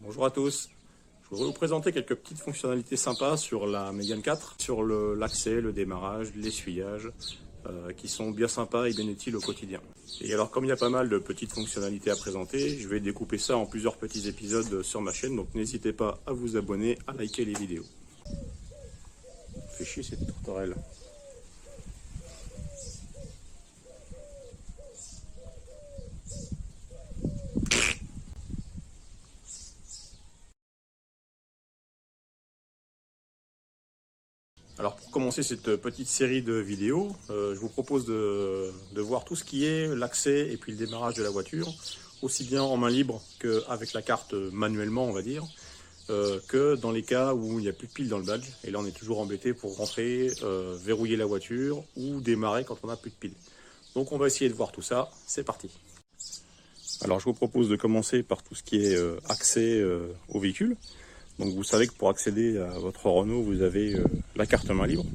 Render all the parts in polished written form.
Bonjour à tous, je voudrais vous présenter quelques petites fonctionnalités sympas sur la Mégane 4, sur l'accès, le démarrage, l'essuyage, qui sont bien sympas et bien utiles au quotidien. Et alors comme il y a pas mal de petites fonctionnalités à présenter, je vais découper ça en plusieurs petits épisodes sur ma chaîne, donc n'hésitez pas à vous abonner, à liker les vidéos. Fait chier cette tourterelle. Alors pour commencer cette petite série de vidéos, je vous propose de voir tout ce qui est l'accès et puis le démarrage de la voiture, aussi bien en main libre qu'avec la carte manuellement on va dire, que dans les cas où il n'y a plus de pile dans le badge. Et là on est toujours embêté pour rentrer, verrouiller la voiture ou démarrer quand on n'a plus de pile. Donc on va essayer de voir tout ça, c'est parti. Alors je vous propose de commencer par tout ce qui est accès au véhicule. Donc vous savez que pour accéder à votre Renault, vous avez la carte main libre,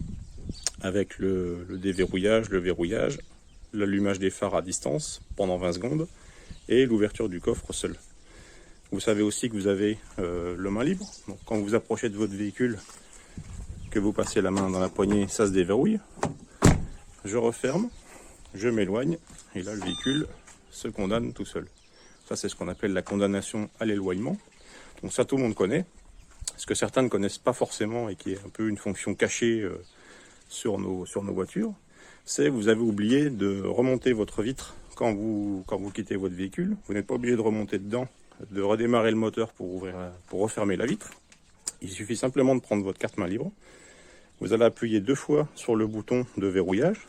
avec le déverrouillage, le verrouillage, l'allumage des phares à distance pendant 20 secondes, et l'ouverture du coffre seul. Vous savez aussi que vous avez le main libre, donc quand vous approchez de votre véhicule, que vous passez la main dans la poignée, ça se déverrouille. Je referme, je m'éloigne, et là le véhicule se condamne tout seul. Ça c'est ce qu'on appelle la condamnation à l'éloignement. Donc ça tout le monde connaît. Ce que certains ne connaissent pas forcément et qui est un peu une fonction cachée sur nos voitures, c'est que vous avez oublié de remonter votre vitre quand vous quittez votre véhicule. Vous n'êtes pas obligé de remonter dedans, de redémarrer le moteur pour refermer la vitre. Il suffit simplement de prendre votre carte main libre. Vous allez appuyer 2 fois sur le bouton de verrouillage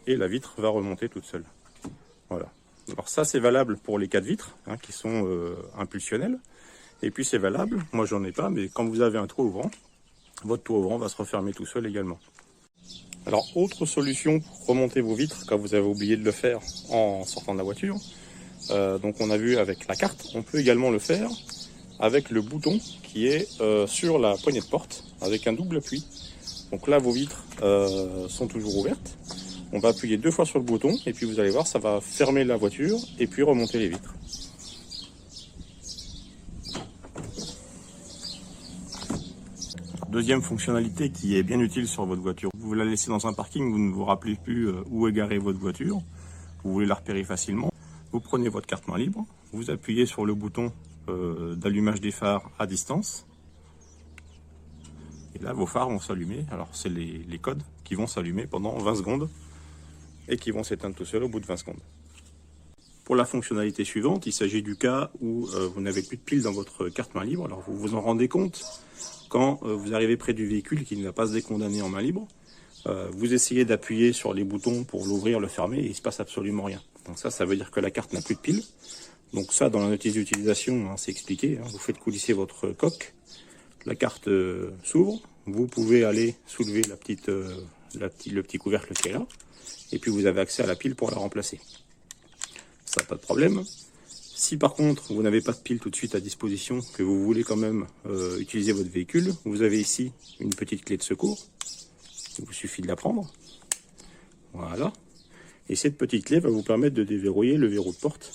et la vitre va remonter toute seule. Voilà. Alors ça c'est valable pour les 4 vitres qui sont impulsionnelles. Et puis c'est valable, moi j'en ai pas, mais quand vous avez un toit ouvrant, votre toit ouvrant va se refermer tout seul également. Alors autre solution pour remonter vos vitres quand vous avez oublié de le faire en sortant de la voiture, donc on a vu avec la carte, on peut également le faire avec le bouton qui est sur la poignée de porte, avec un double appui. Donc là vos vitres sont toujours ouvertes, on va appuyer 2 fois sur le bouton et puis vous allez voir ça va fermer la voiture et puis remonter les vitres. Deuxième fonctionnalité qui est bien utile sur votre voiture. Vous la laissez dans un parking, vous ne vous rappelez plus où est garée votre voiture. Vous voulez la repérer facilement. Vous prenez votre carte main libre, vous appuyez sur le bouton d'allumage des phares à distance. Et là, vos phares vont s'allumer. Alors, c'est les codes qui vont s'allumer pendant 20 secondes et qui vont s'éteindre tout seuls au bout de 20 secondes. Pour la fonctionnalité suivante, il s'agit du cas où vous n'avez plus de pile dans votre carte main libre. Alors, vous vous en rendez compte quand vous arrivez près du véhicule qui ne va pas se décondamner en main libre. Vous essayez d'appuyer sur les boutons pour l'ouvrir, le fermer, et il ne se passe absolument rien. Donc ça veut dire que la carte n'a plus de pile. Donc ça, dans la notice d'utilisation, c'est expliqué. Vous faites coulisser votre coque, la carte s'ouvre, vous pouvez aller soulever le petit couvercle qui est là, et puis vous avez accès à la pile pour la remplacer. Ça, pas de problème. Si par contre vous n'avez pas de pile tout de suite à disposition, que vous voulez quand même utiliser votre véhicule, vous avez ici une petite clé de secours. Il vous suffit de la prendre. Voilà. Et cette petite clé va vous permettre de déverrouiller le verrou de porte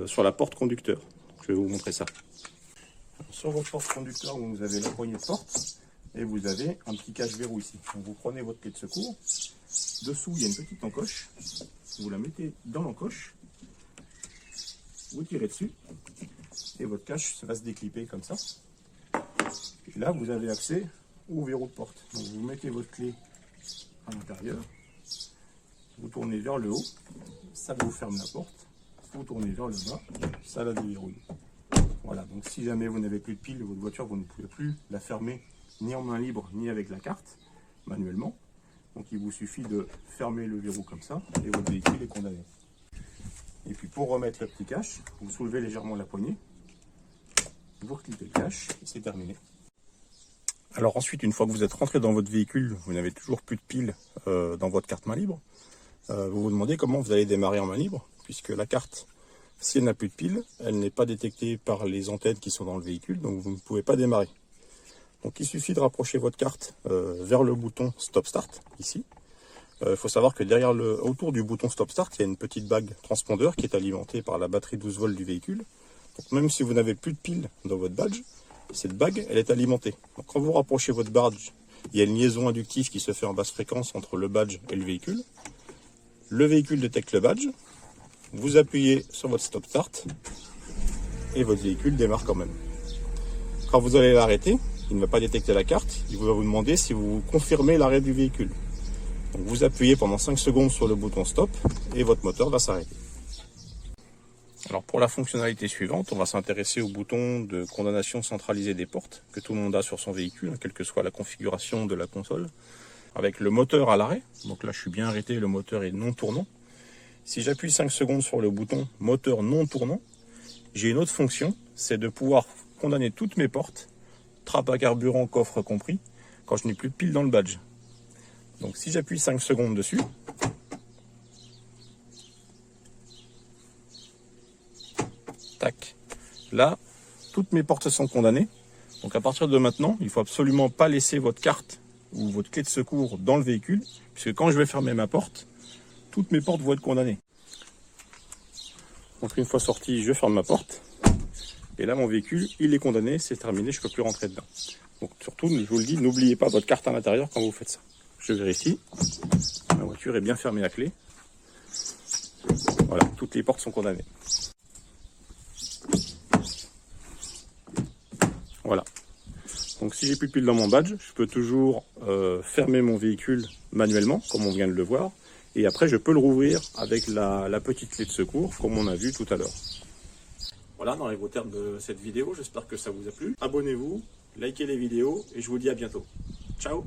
sur la porte conducteur. Donc, je vais vous montrer ça. Alors, sur votre porte conducteur, vous avez la poignée de porte et vous avez un petit cache-verrou ici. Donc, vous prenez votre clé de secours. Dessous, il y a une petite encoche. Vous la mettez dans l'encoche. Vous tirez dessus et votre cache va se déclipper comme ça. Et là, vous avez accès au verrou de porte. Donc, vous mettez votre clé à l'intérieur, vous tournez vers le haut, ça vous ferme la porte. Vous tournez vers le bas, ça la déverrouille. Voilà, donc si jamais vous n'avez plus de pile de votre voiture, vous ne pouvez plus la fermer ni en main libre ni avec la carte, manuellement. Donc il vous suffit de fermer le verrou comme ça et votre véhicule est condamné. Et puis pour remettre le petit cache, vous soulevez légèrement la poignée, vous recliquez le cache et c'est terminé. Alors ensuite, une fois que vous êtes rentré dans votre véhicule, vous n'avez toujours plus de pile dans votre carte main libre, vous vous demandez comment vous allez démarrer en main libre, puisque la carte, si elle n'a plus de pile, elle n'est pas détectée par les antennes qui sont dans le véhicule, donc vous ne pouvez pas démarrer. Donc il suffit de rapprocher votre carte vers le bouton Stop Start, ici. Il faut savoir que autour du bouton Stop Start, il y a une petite bague transpondeur qui est alimentée par la batterie 12 volts du véhicule. Donc, même si vous n'avez plus de pile dans votre badge, cette bague, elle est alimentée. Donc, quand vous rapprochez votre badge, il y a une liaison inductive qui se fait en basse fréquence entre le badge et le véhicule. Le véhicule détecte le badge. Vous appuyez sur votre stop start et votre véhicule démarre quand même. Quand vous allez l'arrêter, il ne va pas détecter la carte, il va vous demander si vous confirmez l'arrêt du véhicule. Donc vous appuyez pendant 5 secondes sur le bouton stop et votre moteur va s'arrêter. Alors pour la fonctionnalité suivante, on va s'intéresser au bouton de condamnation centralisée des portes que tout le monde a sur son véhicule, quelle que soit la configuration de la console, avec le moteur à l'arrêt. Donc là je suis bien arrêté, le moteur est non tournant. Si j'appuie 5 secondes sur le bouton moteur non tournant, j'ai une autre fonction, c'est de pouvoir condamner toutes mes portes, trappe à carburant, coffre compris, quand je n'ai plus de pile dans le badge. Donc si j'appuie 5 secondes dessus, tac, là, toutes mes portes sont condamnées. Donc à partir de maintenant, il ne faut absolument pas laisser votre carte ou votre clé de secours dans le véhicule, puisque quand je vais fermer ma porte, toutes mes portes vont être condamnées. Donc une fois sorti, je ferme ma porte. Et là, mon véhicule, il est condamné, c'est terminé, je ne peux plus rentrer dedans. Donc surtout, je vous le dis, n'oubliez pas votre carte à l'intérieur quand vous faites ça. Je vérifie. Ma voiture est bien fermée à clé. Voilà, toutes les portes sont condamnées. Voilà. Donc si j'ai plus de pile dans mon badge, je peux toujours fermer mon véhicule manuellement, comme on vient de le voir. Et après, je peux le rouvrir avec la petite clé de secours, comme on a vu tout à l'heure. Voilà, dans les gros termes de cette vidéo, j'espère que ça vous a plu. Abonnez-vous, likez les vidéos et je vous dis à bientôt. Ciao!